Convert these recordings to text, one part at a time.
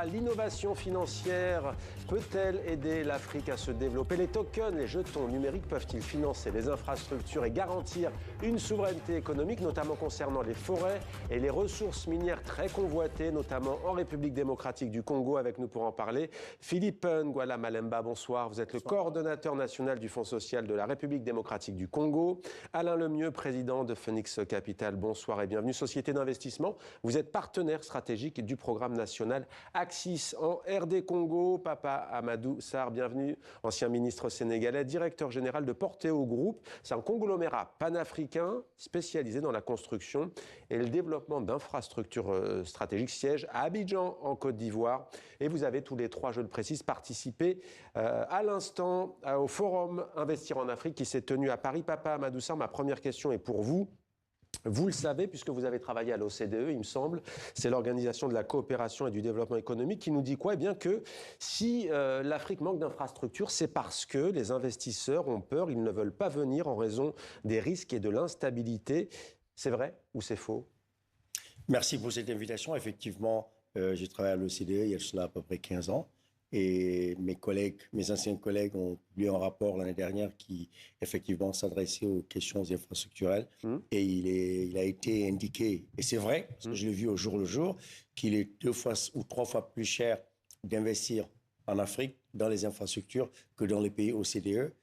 débat. L'innovation financière peut-elle aider l'Afrique à se développer? Les tokens, les jetons numériques peuvent-ils financer les infrastructures et garantir une souveraineté économique, notamment concernant les forêts et les ressources minières très convoitées, notamment en République démocratique du Congo? Avec nous pour en parler, Philippe Nguala Malemba, bonsoir. Vous êtes le coordonnateur national du Fonds social de la République démocratique du Congo. Alain Lemieux, président de Phoenix Capital, bonsoir et bienvenue. Société d'investissement, vous êtes partenaire stratégique du programme national Axis en RD Congo. Papa Amadou Sarr, bienvenue, ancien ministre sénégalais, directeur général de Porteo Group. C'est un conglomérat panafricain spécialisé dans la construction et le développement d'infrastructures stratégiques, siège à Abidjan en Côte d'Ivoire. Et vous avez tous les trois, je le précise, participé à l'instant au forum Investir en Afrique qui s'est tenu à Paris. Papa Amadou Sarr, ma première question est pour vous. Vous le savez, puisque vous avez travaillé à l'OCDE, il me semble, c'est l'Organisation de la coopération et du développement économique qui nous dit quoi? Eh bien que si l'Afrique manque d'infrastructures, c'est parce que les investisseurs ont peur, ils ne veulent pas venir en raison des risques et de l'instabilité. C'est vrai ou c'est faux? Merci pour cette invitation. Effectivement, j'ai travaillé à l'OCDE il y a cela à peu près 15 ans. Et mes anciens collègues ont publié un rapport l'année dernière qui, effectivement, s'adressait aux questions infrastructurelles. Et il a été indiqué, et c'est vrai, parce que je l'ai vu au jour le jour, qu'il est 2 fois ou 3 fois plus cher d'investir en Afrique dans les infrastructures que dans les pays OCDE.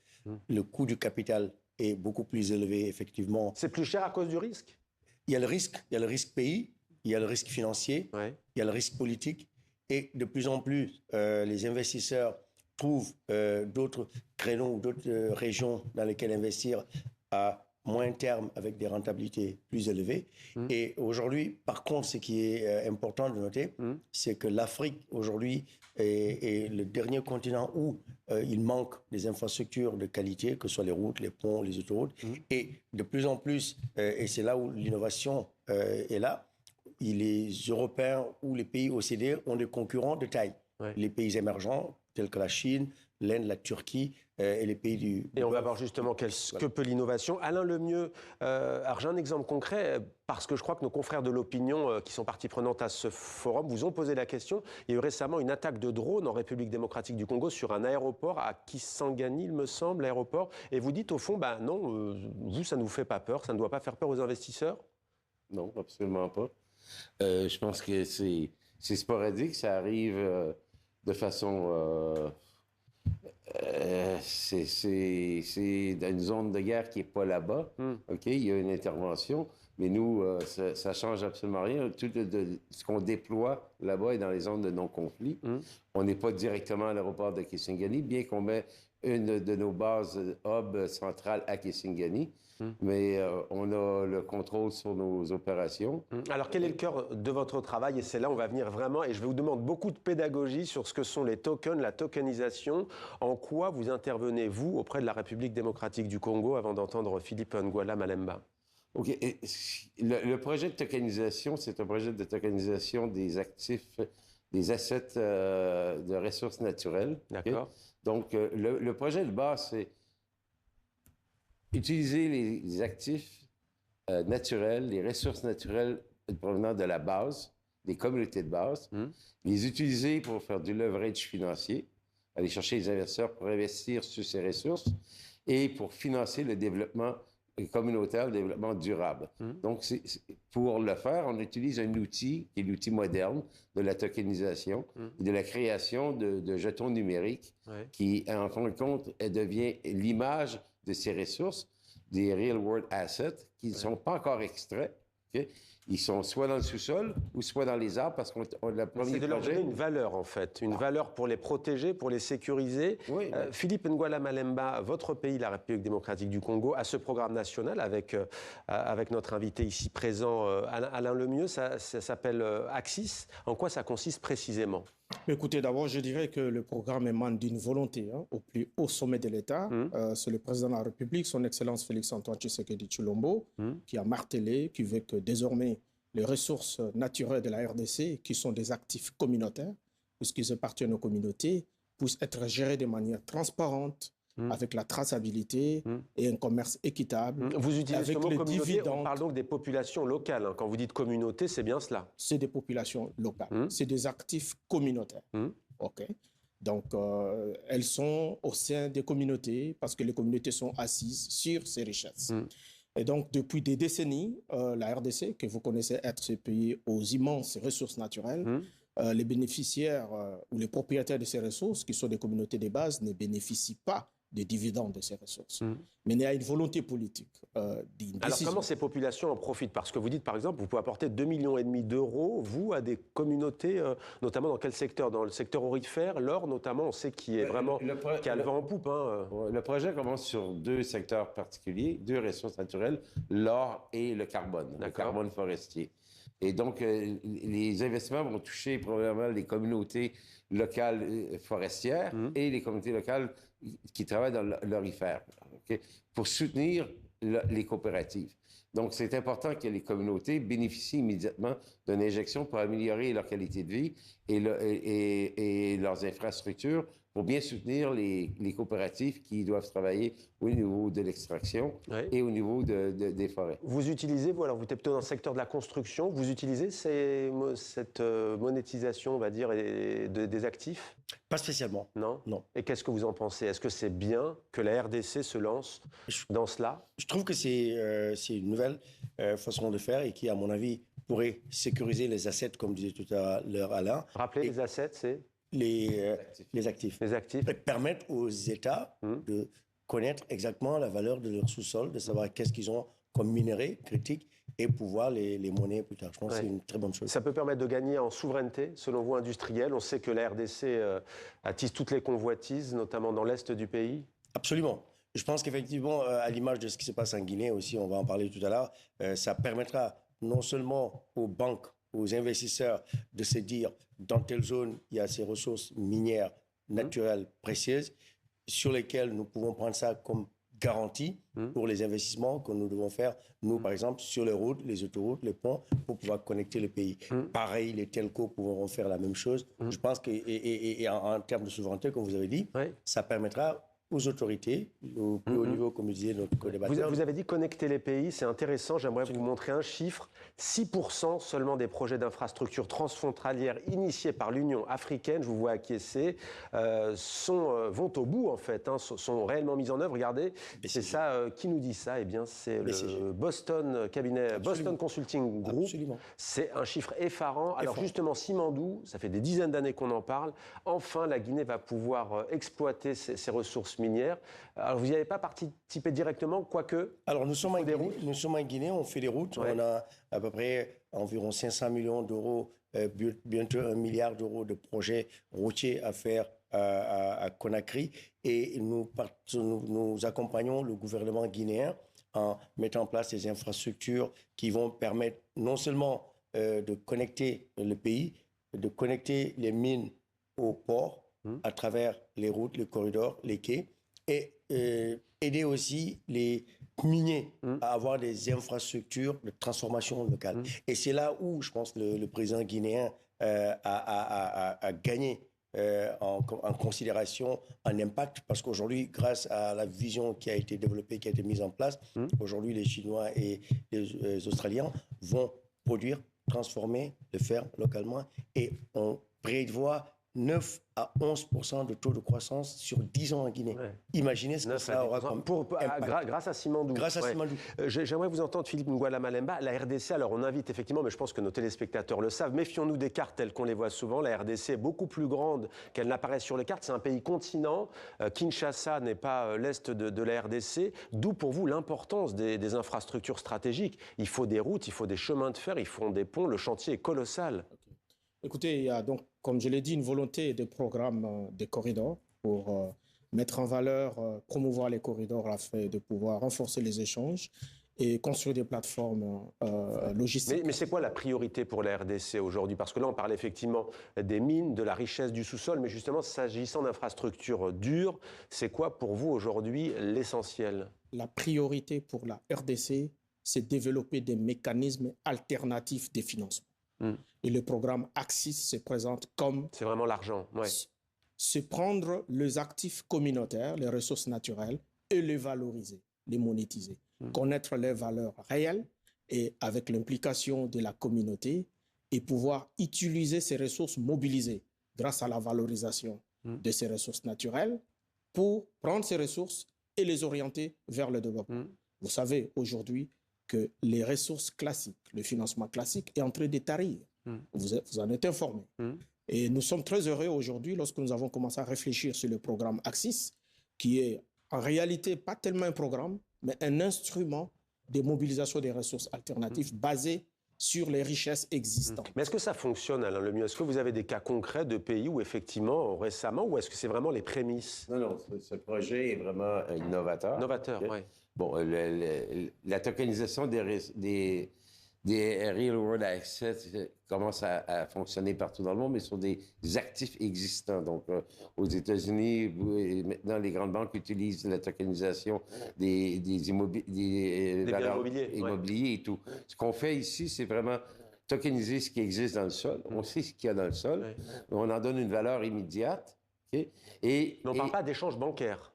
Le coût du capital est beaucoup plus élevé, effectivement. C'est plus cher à cause du risque? Il y a le risque pays, il y a le risque financier, il y a le risque politique. Et de plus en plus, les investisseurs trouvent d'autres créneaux ou d'autres régions dans lesquelles investir à moyen terme avec des rentabilités plus élevées. Et aujourd'hui, par contre, ce qui est important de noter, c'est que l'Afrique, aujourd'hui, est le dernier continent où il manque des infrastructures de qualité, que ce soit les routes, les ponts, les autoroutes. Et de plus en plus, et c'est là où l'innovation est là, les Européens ou les pays OCDE ont des concurrents de taille. Les pays émergents, tels que la Chine, l'Inde, la Turquie et les pays du... Et on va voir justement que peut l'innovation. Alain Lemieux, alors j'ai un exemple concret, parce que je crois que nos confrères de l'opinion qui sont partie prenante à ce forum vous ont posé la question. Il y a eu récemment une attaque de drone en République démocratique du Congo sur un aéroport à Kisangani, il me semble, l'aéroport. Et vous dites au fond, non, vous, ça ne vous fait pas peur, ça ne doit pas faire peur aux investisseurs? Non, absolument pas. Je pense que c'est sporadique, ça arrive de façon... c'est dans une zone de guerre qui n'est pas là-bas. OK, il y a une intervention, mais nous, ça change absolument rien. Tout ce qu'on déploie là-bas est dans les zones de non-conflit. On n'est pas directement à l'aéroport de Kisangani, bien qu'on met une de nos bases hub centrales à Kisangani, mais on a le contrôle sur nos opérations. Alors, quel est le cœur de votre travail? Et c'est là où on va venir vraiment, et je vous demande beaucoup de pédagogie sur ce que sont les tokens, la tokenisation. En quoi vous intervenez, vous, auprès de la République démocratique du Congo, avant d'entendre Philippe Nguala Malemba? OK. Et le projet de tokenisation, c'est un projet de tokenisation des actifs, des assets de ressources naturelles. D'accord. Okay? Donc, le projet de base, c'est utiliser les actifs naturels, les ressources naturelles provenant de la base, des communautés de base, les utiliser pour faire du leverage financier, aller chercher les investisseurs pour investir sur ces ressources et pour financer le développement communautaire, le développement durable. Donc, pour le faire, on utilise un outil qui est l'outil moderne de la tokenisation et de la création de jetons numériques qui, en fin de compte, devient l'image de ces ressources, des real world assets, qui ne sont pas encore extraits. Okay? Ils sont soit dans le sous-sol ou soit dans les arbres parce qu'on le premier c'est de leur donner une valeur, en fait. Une valeur pour les protéger, pour les sécuriser. Oui, Philippe Nguala Malemba, votre pays, la République démocratique du Congo, a ce programme national avec notre invité ici présent, Alain Lemieux. Ça s'appelle Axis. En quoi ça consiste précisément? Écoutez, d'abord, je dirais que le programme émane d'une volonté au plus haut sommet de l'État. C'est le président de la République, son Excellence Félix-Antoine Tshisekedi Tshilombo, qui a martelé, qui veut que désormais les ressources naturelles de la RDC, qui sont des actifs communautaires, puisqu'ils appartiennent aux communautés, puissent être gérés de manière transparente, avec la traçabilité et un commerce équitable. Vous utilisez ce mot communauté, on dividendes. parle donc des populations locales. Hein. Quand vous dites communauté, c'est bien cela. C'est des populations locales, c'est des actifs communautaires. OK. Donc, elles sont au sein des communautés parce que les communautés sont assises sur ces richesses. Et donc, depuis des décennies, la RDC, que vous connaissez être ce pays aux immenses ressources naturelles, les bénéficiaires ou les propriétaires de ces ressources, qui sont des communautés de base, ne bénéficient pas des dividendes de ces ressources. Mais il y a une volonté politique. Alors comment ces populations en profitent? Parce que vous dites, par exemple, vous pouvez apporter 2,5 millions d'euros, vous, à des communautés, notamment dans quel secteur? Dans le secteur aurifère, l'or notamment, on sait qui est vraiment, qui a le vent en poupe. Hein. Le projet commence sur 2 secteurs particuliers, 2 ressources naturelles, l'or et le carbone forestier. Et donc, les investissements vont toucher probablement les communautés locales forestières et les communautés locales qui travaillent dans l'orifère, okay, pour soutenir les coopératives. Donc, c'est important que les communautés bénéficient immédiatement d'une injection pour améliorer leur qualité de vie et leurs infrastructures pour bien soutenir les coopératives qui doivent travailler au niveau de l'extraction et au niveau des forêts. Vous utilisez, vous êtes plutôt dans le secteur de la construction, vous utilisez cette monétisation, on va dire, des actifs? Pas spécialement. Non? Non. Et qu'est-ce que vous en pensez? Est-ce que c'est bien que la RDC se lance dans cela? Je trouve que c'est une nouvelle façon de faire et qui, à mon avis, pourrait sécuriser les assets, comme disait tout à l'heure Alain. Rappelez, les assets, c'est les actifs. Les actifs. Et permettre aux États de connaître exactement la valeur de leur sous-sol, de savoir qu'est-ce qu'ils ont comme minerais critiques et pouvoir les monnayer plus tard. Je pense que c'est une très bonne chose. Ça peut permettre de gagner en souveraineté, selon vous, industrielle. On sait que la RDC attise toutes les convoitises, notamment dans l'est du pays. Absolument. Je pense qu'effectivement, à l'image de ce qui se passe en Guinée aussi, on va en parler tout à l'heure, ça permettra non seulement aux banques, aux investisseurs de se dire dans telle zone, il y a ces ressources minières naturelles précieuses sur lesquelles nous pouvons prendre ça comme garantie pour les investissements que nous devons faire, nous, par exemple, sur les routes, les autoroutes, les ponts, pour pouvoir connecter le pays. Pareil, les telcos pourront faire la même chose. Je pense qu'en termes de souveraineté, comme vous avez dit, ça permettra aux autorités, au plus haut niveau, comme disait notre co-débatteur. Vous avez dit connecter les pays, c'est intéressant. J'aimerais vous montrer un chiffre. 6% seulement des projets d'infrastructures transfrontalières initiés par l'Union africaine, je vous vois acquiescer, vont au bout, en fait, sont réellement mis en œuvre. Regardez, c'est ça, qui nous dit ça? Eh bien, c'est le Boston Consulting Group. C'est un chiffre effarant. Alors justement, Simandou, ça fait des dizaines d'années qu'on en parle. Enfin, la Guinée va pouvoir exploiter ses ressources minières. Alors, vous n'y avez pas participé directement, quoique? Alors, nous sommes en Guinée, on fait des routes. On a à peu près environ 500 millions d'euros, bientôt 1 milliard d'euros de projets routiers à faire à Conakry. Et nous accompagnons le gouvernement guinéen en mettant en place des infrastructures qui vont permettre non seulement de connecter le pays, de connecter les mines au port, à travers les routes, les corridors, les quais, et aider aussi les miniers à avoir des infrastructures de transformation locale. Et c'est là où, je pense, le président guinéen a gagné en considération, en impact, parce qu'aujourd'hui, grâce à la vision qui a été développée, qui a été mise en place, aujourd'hui, les Chinois et les Australiens vont produire, transformer, le faire localement, et on prévoit 9 à 11% de taux de croissance sur 10 ans en Guinée. Imaginez ce que ça aura comme grâce à Simandou. Grâce à Simandou. J'aimerais vous entendre, Philippe Nguala Malemba. La RDC, alors on invite effectivement, mais je pense que nos téléspectateurs le savent, méfions-nous des cartes telles qu'on les voit souvent. La RDC est beaucoup plus grande qu'elle n'apparaît sur les cartes. C'est un pays continent. Kinshasa n'est pas l'est de la RDC. D'où pour vous l'importance des infrastructures stratégiques. Il faut des routes, il faut des chemins de fer, il faut des ponts. Le chantier est colossal. Écoutez, il y a donc, comme je l'ai dit, une volonté de programme des corridors pour mettre en valeur, promouvoir les corridors afin de pouvoir renforcer les échanges et construire des plateformes logistiques. Mais c'est quoi la priorité pour la RDC aujourd'hui? Parce que là, on parle effectivement des mines, de la richesse du sous-sol, mais justement, s'agissant d'infrastructures dures, c'est quoi pour vous aujourd'hui l'essentiel? La priorité pour la RDC, c'est développer des mécanismes alternatifs de financement. Et le programme Axis se présente comme... C'est vraiment l'argent, c'est prendre les actifs communautaires, les ressources naturelles, et les valoriser, les monétiser. Connaître les valeurs réelles et avec l'implication de la communauté et pouvoir utiliser ces ressources mobilisées grâce à la valorisation de ces ressources naturelles pour prendre ces ressources et les orienter vers le développement. Vous savez aujourd'hui que les ressources classiques, le financement classique est en train de tarir. Vous en êtes informé. Et nous sommes très heureux aujourd'hui lorsque nous avons commencé à réfléchir sur le programme Axis, qui est en réalité pas tellement un programme, mais un instrument de mobilisation des ressources alternatives basé sur les richesses existantes. Mais est-ce que ça fonctionne, Alain Lemieux? Est-ce que vous avez des cas concrets de pays où effectivement, récemment, ou est-ce que c'est vraiment les prémices? Non, ce projet est vraiment innovateur. Novateur, oui. Bon, la tokenisation des Real World Assets commence à fonctionner partout dans le monde, mais sur des actifs existants. Donc, aux États-Unis, maintenant, les grandes banques utilisent la tokenisation des valeurs immobiliers et tout. Ce qu'on fait ici, c'est vraiment tokeniser ce qui existe dans le sol. On sait ce qu'il y a dans le sol. On en donne une valeur immédiate. Okay? Mais on ne parle pas d'échange bancaire.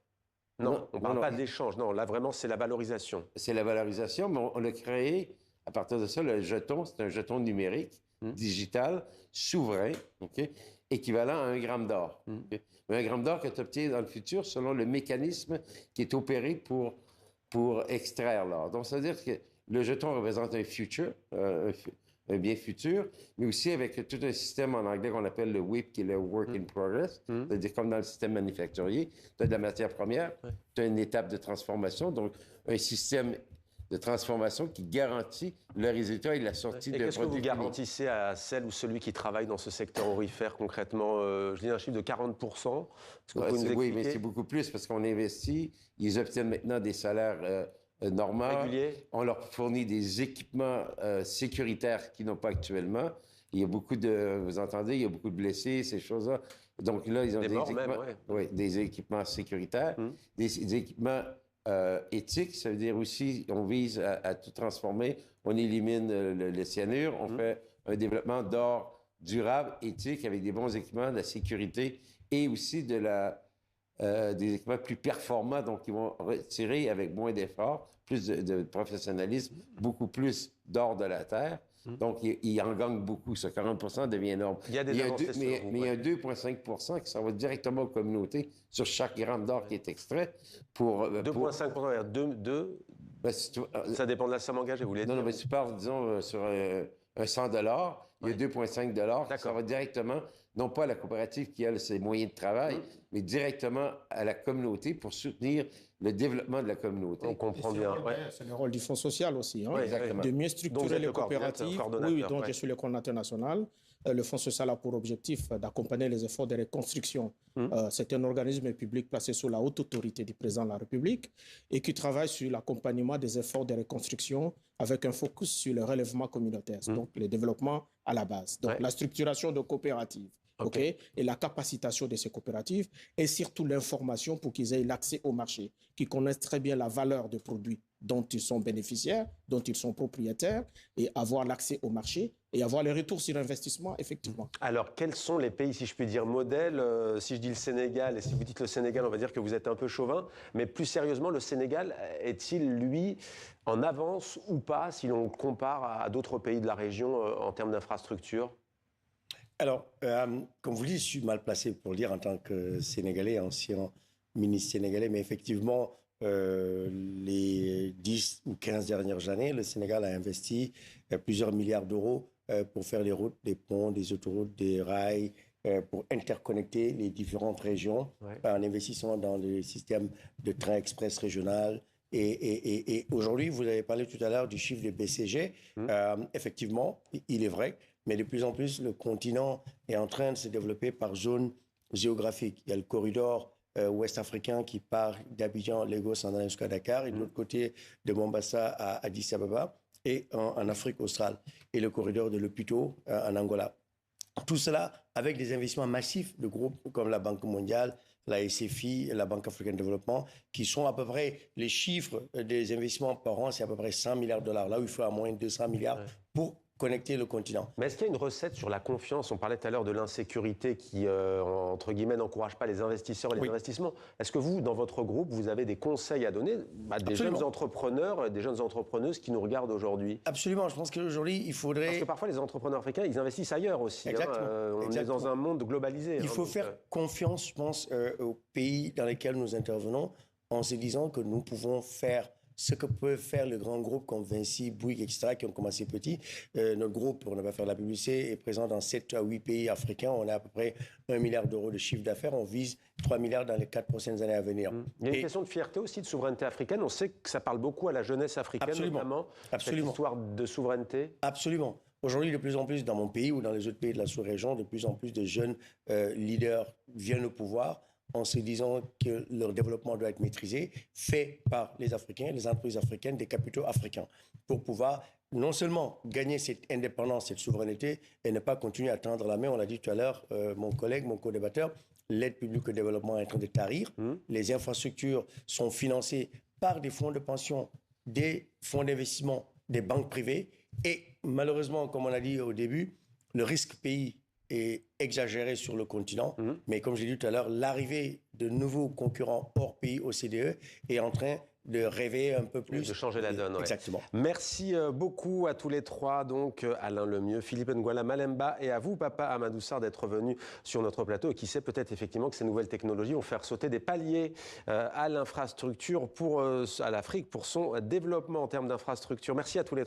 Non, on ne parle pas d'échange. Non, là, vraiment, c'est la valorisation. C'est la valorisation, mais on a créé... À partir de ça, le jeton, c'est un jeton numérique, digital, souverain, équivalent à 1 gramme d'or. Okay? Mais 1 gramme d'or que tu obtiens dans le futur selon le mécanisme qui est opéré pour extraire l'or. Donc, ça veut dire que le jeton représente un future, un bien futur, mais aussi avec tout un système en anglais qu'on appelle le WIP, qui est le Work in Progress, c'est-à-dire comme dans le système manufacturier, tu as de la matière première, tu as une étape de transformation, donc un système de transformation qui garantit le résultat et la sortie de produits. Qu'est-ce que vous garantissez à celle ou celui qui travaille dans ce secteur aurifère concrètement? Je dis un chiffre de 40%. Oui, mais c'est beaucoup plus parce qu'on investit. Ils obtiennent maintenant des salaires normaux. Réguliers. On leur fournit des équipements sécuritaires qu'ils n'ont pas actuellement. Il y a beaucoup de, vous entendez, il y a beaucoup de blessés, ces choses-là. Donc là, ils ont des équipements sécuritaires, des équipements éthique, ça veut dire aussi on vise à tout transformer, on élimine le cyanure, on fait un développement d'or durable, éthique, avec des bons équipements, de la sécurité et aussi des équipements plus performants, donc qui vont retirer avec moins d'efforts, plus de professionnalisme, beaucoup plus d'or de la terre. Donc, il en gagne beaucoup. Ce 40% devient énorme. Il y a des avancées mais il y a 2,5% qui s'en va directement aux communautés sur chaque gramme d'or qui est extrait. 2,5%, ça dépend de la somme engagée, vous l'avez dit. Non, mais si tu parles, disons, sur un $100, il y a 2,5 $, ça va directement, non pas à la coopérative qui a ses moyens de travail, mais directement à la communauté pour soutenir le développement de la communauté. On comprend bien. C'est le rôle du Fonds social aussi, exactement. De mieux structurer les coopératives. Oui, donc je suis le coordonnateur national. Le Fonds social a pour objectif d'accompagner les efforts de reconstruction. C'est un organisme public placé sous la haute autorité du président de la République et qui travaille sur l'accompagnement des efforts de reconstruction avec un focus sur le relèvement communautaire, donc le développement à la base. Donc la structuration de coopératives. Et la capacitation de ces coopératives et surtout l'information pour qu'ils aient l'accès au marché, qu'ils connaissent très bien la valeur des produits dont ils sont bénéficiaires, dont ils sont propriétaires et avoir l'accès au marché et avoir les retours sur investissement, effectivement. Alors, quels sont les pays, si je puis dire, modèles? Si je dis le Sénégal, et si vous dites le Sénégal, on va dire que vous êtes un peu chauvin, mais plus sérieusement, le Sénégal est-il, lui, en avance ou pas si l'on compare à d'autres pays de la région en termes d'infrastructures? Alors, comme vous dites, je suis mal placé pour le dire en tant que Sénégalais, ancien ministre sénégalais, mais effectivement, les 10 ou 15 dernières années, le Sénégal a investi plusieurs milliards d'euros pour faire des routes, des ponts, des autoroutes, des rails, pour interconnecter les différentes régions en investissant dans les systèmes de train express régional. Et aujourd'hui, vous avez parlé tout à l'heure du chiffre des BCG. Effectivement, il est vrai, mais de plus en plus, le continent est en train de se développer par zone géographique. Il y a le corridor ouest africain qui part d'Abidjan, Lagos, en allant jusqu'à Dakar, et de l'autre côté de Mombasa à Addis Ababa, et en Afrique australe, et le corridor de Lopito en Angola. Tout cela avec des investissements massifs de groupes comme la Banque mondiale, la SFI, la Banque africaine de développement, qui sont à peu près, les chiffres des investissements par an, c'est à peu près $100 milliards, là où il faut à moins de 200 milliards pour connecter le continent. Mais est-ce qu'il y a une recette sur la confiance? On parlait tout à l'heure de l'insécurité qui, entre guillemets, n'encourage pas les investisseurs et les investissements. Est-ce que vous, dans votre groupe, vous avez des conseils à donner à des jeunes entrepreneurs, des jeunes entrepreneuses qui nous regardent aujourd'hui? Absolument. Je pense qu'aujourd'hui, il faudrait... Parce que parfois, les entrepreneurs africains, ils investissent ailleurs aussi. Exactement. On est dans un monde globalisé. Il faut faire confiance, je pense, aux pays dans lesquels nous intervenons en se disant que nous pouvons faire ce que peuvent faire les grands groupes comme Vinci, Bouygues, etc., qui ont commencé petits. Notre groupe, pour ne pas faire de la publicité, est présent dans 7 à 8 pays africains. On a à peu près 1 milliard d'euros de chiffre d'affaires. On vise 3 milliards dans les 4 prochaines années à venir. Il y a une question de fierté aussi, de souveraineté africaine. On sait que ça parle beaucoup à la jeunesse africaine, notamment. Cette histoire de souveraineté. Absolument. Aujourd'hui, de plus en plus, dans mon pays ou dans les autres pays de la sous-région, de plus en plus de jeunes leaders viennent au pouvoir en se disant que leur développement doit être maîtrisé, fait par les Africains, les entreprises africaines, des capitaux africains, pour pouvoir non seulement gagner cette indépendance, cette souveraineté, et ne pas continuer à tendre la main. On l'a dit tout à l'heure, mon collègue, mon co-débatteur, l'aide publique au développement est en train de tarir. Les infrastructures sont financées par des fonds de pension, des fonds d'investissement, des banques privées. Et malheureusement, comme on a dit au début, le risque pays est exagéré sur le continent. Mais comme j'ai dit tout à l'heure, l'arrivée de nouveaux concurrents hors pays OCDE est en train de réveiller un peu plus. Oui, de changer la donne. Exactement. Ouais. Merci beaucoup à tous les trois, donc Alain Lemieux, Philippe N'Guala Malemba, et à vous, Papa Amadou Sarr, d'être venu sur notre plateau. Et qui sait, peut-être effectivement que ces nouvelles technologies vont faire sauter des paliers à l'infrastructure à l'Afrique pour son développement en termes d'infrastructure. Merci à tous les trois.